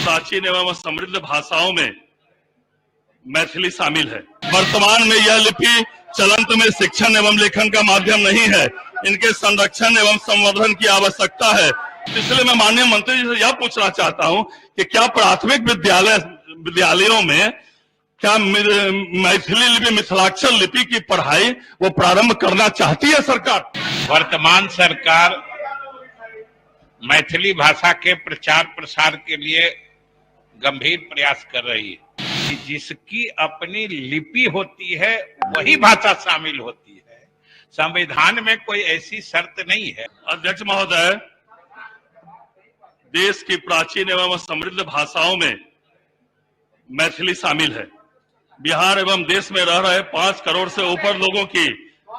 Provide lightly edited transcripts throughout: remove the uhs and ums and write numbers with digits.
प्राचीन एवं समृद्ध भाषाओं में मैथिली शामिल है। वर्तमान में यह लिपि चलंत में शिक्षण एवं लेखन का माध्यम नहीं है। इनके संरक्षण एवं संवर्धन की आवश्यकता है। इसलिए मैं माननीय मंत्री जी से यह पूछना चाहता हूं कि क्या प्राथमिक विद्यालयों में क्या मैथिली लिपि, मिथिलाक्षर लिपि की पढ़ाई वो प्रारंभ करना चाहती है सरकार? वर्तमान सरकार मैथिली भाषा के प्रचार प्रसार के लिए गंभीर प्रयास कर रही है। जिसकी अपनी लिपि होती है वही भाषा शामिल होती है। संविधान में कोई ऐसी शर्त नहीं है। अध्यक्ष महोदय, देश की प्राचीन एवं समृद्ध भाषाओं में मैथिली शामिल है। बिहार एवं देश में रह रहे 5 करोड़ से ऊपर लोगों की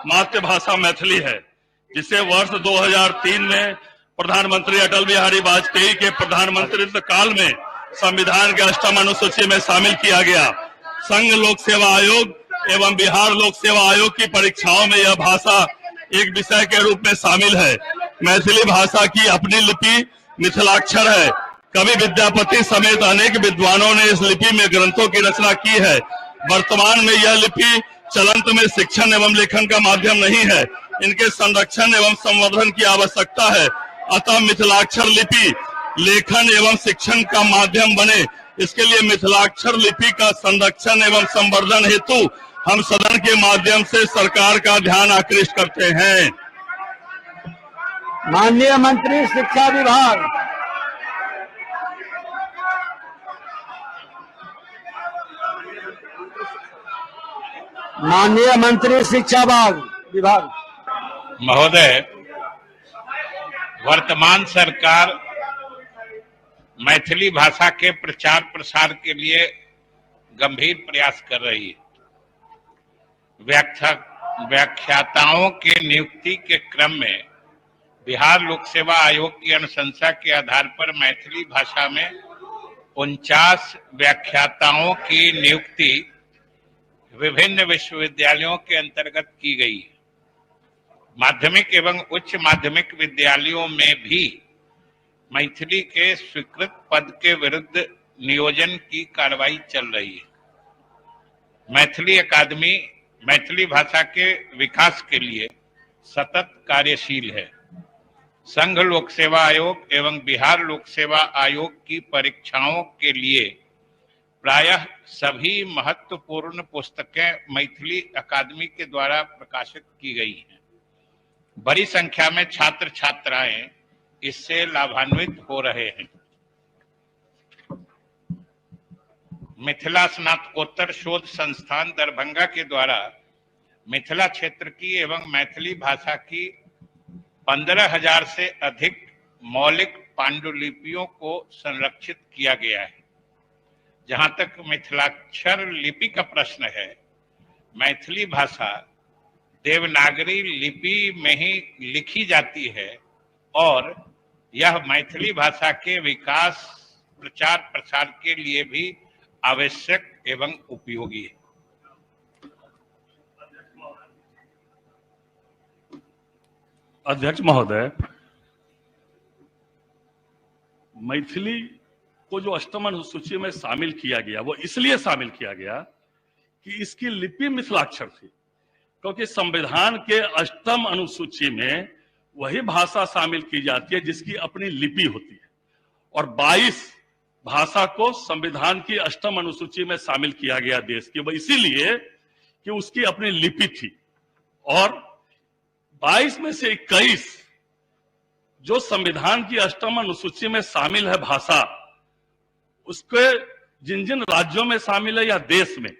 मातृभाषा मैथिली है, जिसे वर्ष 2003 में प्रधानमंत्री अटल बिहारी वाजपेयी के प्रधानमंत्रित्व काल में संविधान के 8वीं अनुसूची में शामिल किया गया। संघ लोक सेवा आयोग एवं बिहार लोक सेवा आयोग की परीक्षाओं में यह भाषा एक विषय के रूप में शामिल है। मैथिली भाषा की अपनी लिपि मिथिलाक्षर है। कवि विद्यापति समेत अनेक विद्वानों ने इस लिपि में ग्रंथों की रचना की है। वर्तमान में यह लिपि चलंत में शिक्षण एवं लेखन का माध्यम नहीं है। इनके संरक्षण एवं संवर्धन की आवश्यकता है। अतः मिथिलाक्षर लिपि लेखन एवं शिक्षण का माध्यम बने, इसके लिए मिथिलाक्षर लिपि का संरक्षण एवं संवर्धन हेतु हम सदन के माध्यम से सरकार का ध्यान आकृष्ट करते हैं। माननीय मंत्री शिक्षा विभाग। माननीय मंत्री शिक्षा विभाग। महोदय, वर्तमान सरकार मैथिली भाषा के प्रचार प्रसार के लिए गंभीर प्रयास कर रही है। व्याख्याताओं के नियुक्ति के क्रम में बिहार लोक सेवा आयोग की अनुशंसा के आधार पर मैथिली भाषा में 49 व्याख्याताओं की नियुक्ति विभिन्न विश्वविद्यालयों के अंतर्गत की गई है। माध्यमिक एवं उच्च माध्यमिक विद्यालयों में भी मैथिली के स्वीकृत पद के विरुद्ध नियोजन की कार्रवाई चल रही है। मैथिली अकादमी मैथिली भाषा के विकास के लिए सतत कार्यशील है। संघ लोक सेवा आयोग एवं बिहार लोक सेवा आयोग की परीक्षाओं के लिए प्रायः सभी महत्वपूर्ण पुस्तकें मैथिली अकादमी के द्वारा प्रकाशित की गई हैं। बड़ी संख्या में छात्र छात्राएं इससे लाभान्वित हो रहे हैं। मिथिला स्नातकोत्तर शोध संस्थान दरभंगा के द्वारा मिथिला क्षेत्र की एवं मैथिली भाषा की 15,000 से अधिक मौलिक पांडुलिपियों को संरक्षित किया गया है। जहां तक मिथिलाक्षर लिपि का प्रश्न है, मैथिली भाषा देवनागरी लिपि में ही लिखी जाती है और यह मैथिली भाषा के विकास प्रचार प्रसार के लिए भी आवश्यक एवं उपयोगी है। अध्यक्ष महोदय, मैथिली को जो 8वीं अनुसूची में शामिल किया गया वो इसलिए शामिल किया गया कि इसकी लिपि मिथिलाक्षर थी, क्योंकि संविधान के 8वीं अनुसूची में वही भाषा शामिल की जाती है जिसकी अपनी लिपि होती है और 22 भाषा को संविधान की 8वीं अनुसूची में शामिल किया गया देश की, वो इसीलिए कि उसकी अपनी लिपि थी। और 22 में से 21 जो संविधान की 8वीं अनुसूची में शामिल है भाषा, उसके जिन जिन राज्यों में शामिल है या देश में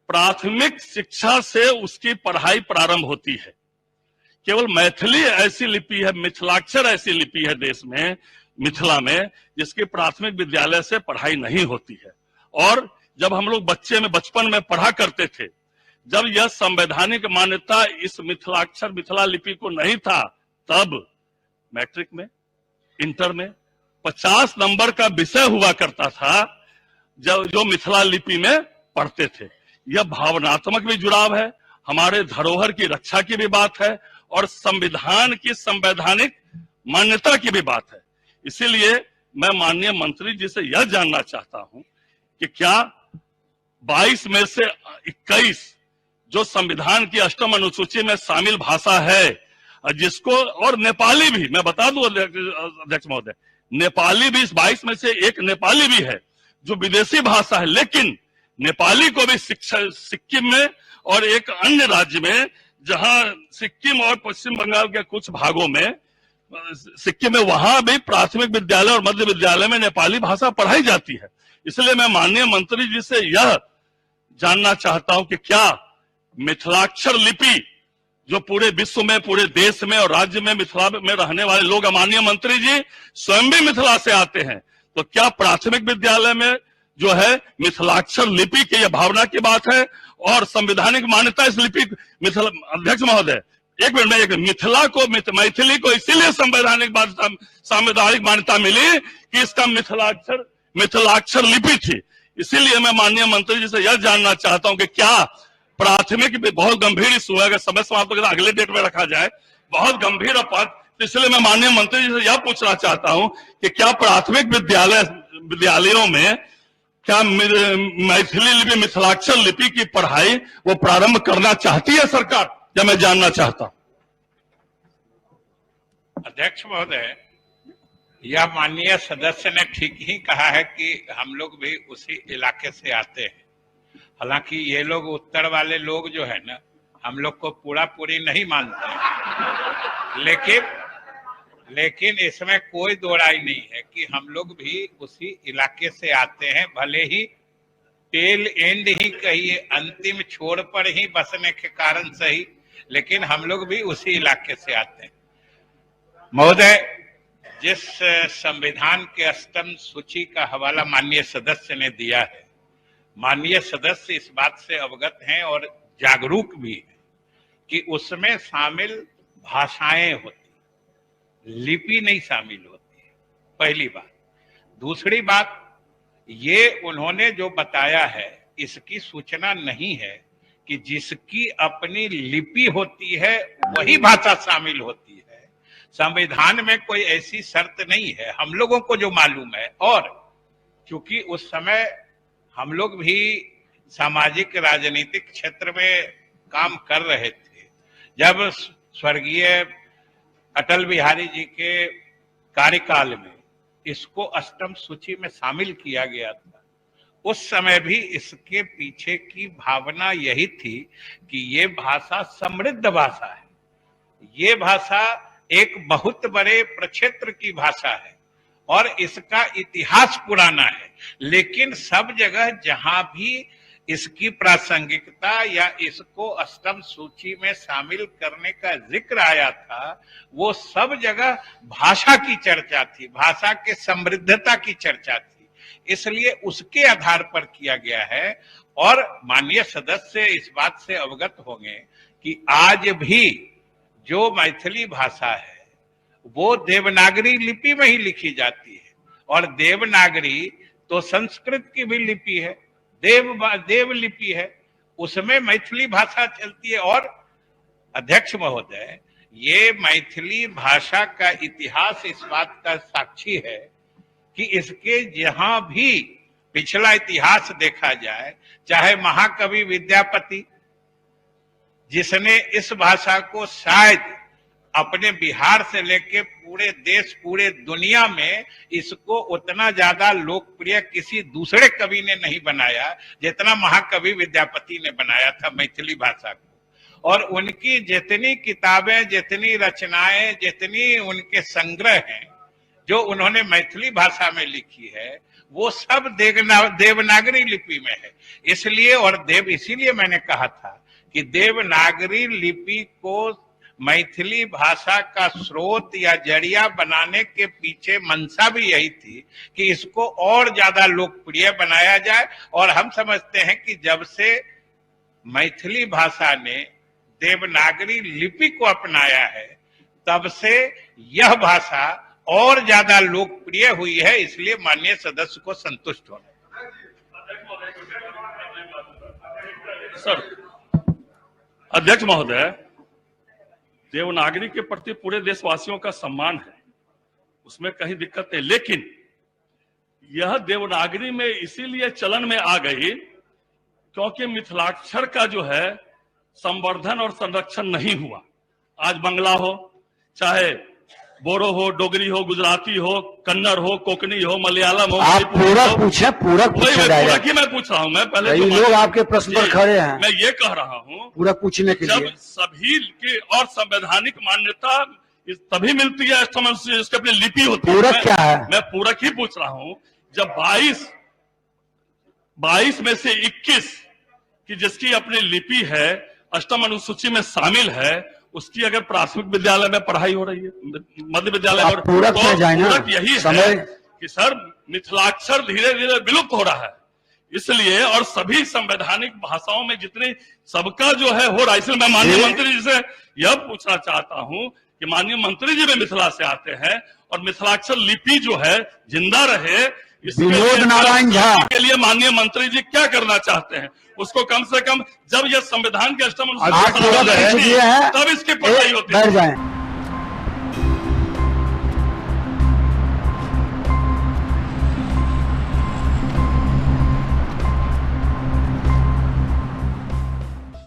प्राथमिक शिक्षा से उसकी पढ़ाई प्रारंभ होती है। केवल मैथिली ऐसी लिपि है, मिथिलाक्षर ऐसी लिपि है देश में, मिथिला में, जिसकी प्राथमिक विद्यालय से पढ़ाई नहीं होती है। और जब हम लोग बचपन में पढ़ा करते थे, जब यह संवैधानिक मान्यता इस मिथिलाक्षर मिथिला लिपि को नहीं था, तब मैट्रिक में, इंटर में 50 नंबर का विषय हुआ करता था जो मिथिला लिपि में पढ़ते थे। यह भावनात्मक भी जुड़ाव है, हमारे धरोहर की रक्षा की भी बात है और संविधान की संवैधानिक मान्यता की भी बात है। इसीलिए मैं माननीय मंत्री जी से यह जानना चाहता हूं कि क्या 22 में से 21 जो संविधान की 8वीं अनुसूची में शामिल भाषा है, जिसको और नेपाली भी, मैं बता दूं अध्यक्ष महोदय, नेपाली भी इस 22 में से एक नेपाली भी है जो विदेशी भाषा है, लेकिन नेपाली को भी सिक्किम में और एक अन्य राज्य में, जहां सिक्किम और पश्चिम बंगाल के कुछ भागों में, सिक्किम में वहां भी प्राथमिक विद्यालय और मध्य विद्यालय में नेपाली भाषा पढ़ाई जाती है। इसलिए मैं माननीय मंत्री जी से यह जानना चाहता हूं कि क्या मिथिलाक्षर लिपि जो पूरे विश्व में, पूरे देश में और राज्य में मिथिला में रहने वाले लोग, माननीय मंत्री जी स्वयं भी मिथिला से आते हैं, तो क्या प्राथमिक विद्यालय में जो है मिथिलाक्षर लिपि की यह भावना की बात है और संवैधानिक मान्यता इस लिपि मिथिला, अध्यक्ष महोदय एक मिनट में, मिथिला को, मैथिली को इसीलिए संवैधानिक मान्यता मिली कि इसका मिथिलाक्षर लिपि थी। इसीलिए मैं माननीय मंत्री जी से यह जानना चाहता हूं कि क्या प्राथमिक, बहुत गंभीर इशू है, अगर समय समाप्त होकर अगले डेट में रखा जाए, बहुत गंभीर अपराध, इसलिए मैं माननीय मंत्री जी से यह पूछना चाहता हूं कि क्या प्राथमिक विद्यालयों में क्या मैथिली लिपि, मिथिलाक्षर लिपि की पढ़ाई वो प्रारंभ करना चाहती है सरकार, या मैं जानना चाहता हूं। अध्यक्ष महोदय, यह माननीय सदस्य ने ठीक ही कहा है कि हम लोग भी उसी इलाके से आते हैं। हालांकि ये लोग उत्तर वाले लोग जो है ना, हम लोग को पूरी नहीं मानते हैं, लेकिन इसमें कोई दो राय नहीं है कि हम लोग भी उसी इलाके से आते हैं, भले ही टेल एंड ही कहिए, अंतिम छोर पर ही बसने के कारण सही, लेकिन हम लोग भी उसी इलाके से आते हैं। महोदय, जिस संविधान के 8वीं सूची का हवाला माननीय सदस्य ने दिया है, माननीय सदस्य इस बात से अवगत हैं और जागरूक भी हैं कि उसमें शामिल भाषाएं होती, लिपि नहीं शामिल होती है, पहली बात। दूसरी बात, ये उन्होंने जो बताया है इसकी सूचना नहीं है कि जिसकी अपनी लिपि होती है वही भाषा शामिल होती है। संविधान में कोई ऐसी शर्त नहीं है, हम लोगों को जो मालूम है। और चूंकि उस समय हम लोग भी सामाजिक राजनीतिक क्षेत्र में काम कर रहे थे, जब स्वर्गीय अटल बिहारी जी के कार्यकाल में इसको 8वीं सूची में शामिल किया गया था, उस समय भी इसके पीछे की भावना यही थी कि ये भाषा समृद्ध भाषा है, ये भाषा एक बहुत बड़े प्रक्षेत्र की भाषा है और इसका इतिहास पुराना है। लेकिन सब जगह जहां भी इसकी प्रासंगिकता या इसको 8वीं सूची में शामिल करने का जिक्र आया था, वो सब जगह भाषा की चर्चा थी, भाषा के समृद्धता की चर्चा थी, इसलिए उसके आधार पर किया गया है। और माननीय सदस्य इस बात से अवगत होंगे कि आज भी जो मैथिली भाषा है वो देवनागरी लिपि में ही लिखी जाती है, और देवनागरी तो संस्कृत की भी लिपि है, देव लिपि है, उसमें मैथिली भाषा चलती है। और अध्यक्ष महोदय, ये मैथिली भाषा का इतिहास इस बात का साक्षी है कि इसके जहां भी पिछला इतिहास देखा जाए, चाहे महाकवि विद्यापति, जिसने इस भाषा को शायद अपने बिहार से लेके पूरे देश, पूरे दुनिया में इसको उतना ज्यादा लोकप्रिय किसी दूसरे कवि ने नहीं बनाया जितना महाकवि विद्यापति ने बनाया था मैथिली भाषा को। और उनकी जितनी किताबें, जितनी रचनाएं, जितनी उनके संग्रह हैं जो उन्होंने मैथिली भाषा में लिखी है, वो सब देवनागरी लिपि में है। इसलिए, और इसीलिए मैंने कहा था कि देवनागरी लिपि को मैथिली भाषा का स्रोत या जरिया बनाने के पीछे मंशा भी यही थी कि इसको और ज्यादा लोकप्रिय बनाया जाए। और हम समझते हैं कि जब से मैथिली भाषा ने देवनागरी लिपि को अपनाया है, तब से यह भाषा और ज्यादा लोकप्रिय हुई है, इसलिए माननीय सदस्य को संतुष्ट होना। सर, अध्यक्ष महोदय, देवनागरी के प्रति पूरे देशवासियों का सम्मान है, उसमें कहीं दिक्कत नहीं, लेकिन यह देवनागरी में इसीलिए चलन में आ गई क्योंकि मिथिलाक्षर का जो है संवर्धन और संरक्षण नहीं हुआ। आज बंगला हो, चाहे बोरो हो, डोगरी हो, गुजराती हो, कन्नड़ हो, कोकणी हो, मलयालम हो, आप पूरक पूछे, पूरक वही पूछे पूरक ही मैं पूछ रहा हूं। मैं पहले कई लोग आपके प्रश्न पर खड़े हैं। मैं ये कह रहा हूं, पूरक पूछने के जब लिए सभी की और संवैधानिक मान्यता तभी मिलती है अष्टम अनुसूची, उसकी अपनी लिपि होती है। पूरक क्या है? मैं पूरक ही पूछ रहा हूं। जब 22 में से 21 की जिसकी अपनी लिपि है, अष्टम अनुसूची में शामिल है, उसकी अगर प्राथमिक विद्यालय में पढ़ाई हो रही है, मध्य विद्यालय में, पूरक तो में जाए ना, पूरक यही है समय कि सर मिथिलाक्षर धीरे धीरे विलुप्त हो रहा है। इसलिए और सभी संवैधानिक भाषाओं में जितने सबका जो है हो रहा है, इसलिए मैं माननीय मंत्री जी से यह पूछना चाहता हूं कि माननीय मंत्री जी भी मिथिला से आते हैं और मिथिलाक्षर लिपि जो है जिंदा रहे, विनोद नारायण झा के लिए माननीय मंत्री जी क्या करना चाहते हैं? उसको कम से कम जब यह संविधान के अष्टम आप पूरक पूछ लिए हैं, तब इसकी पढ़ाई होती है। बैठ जाएं।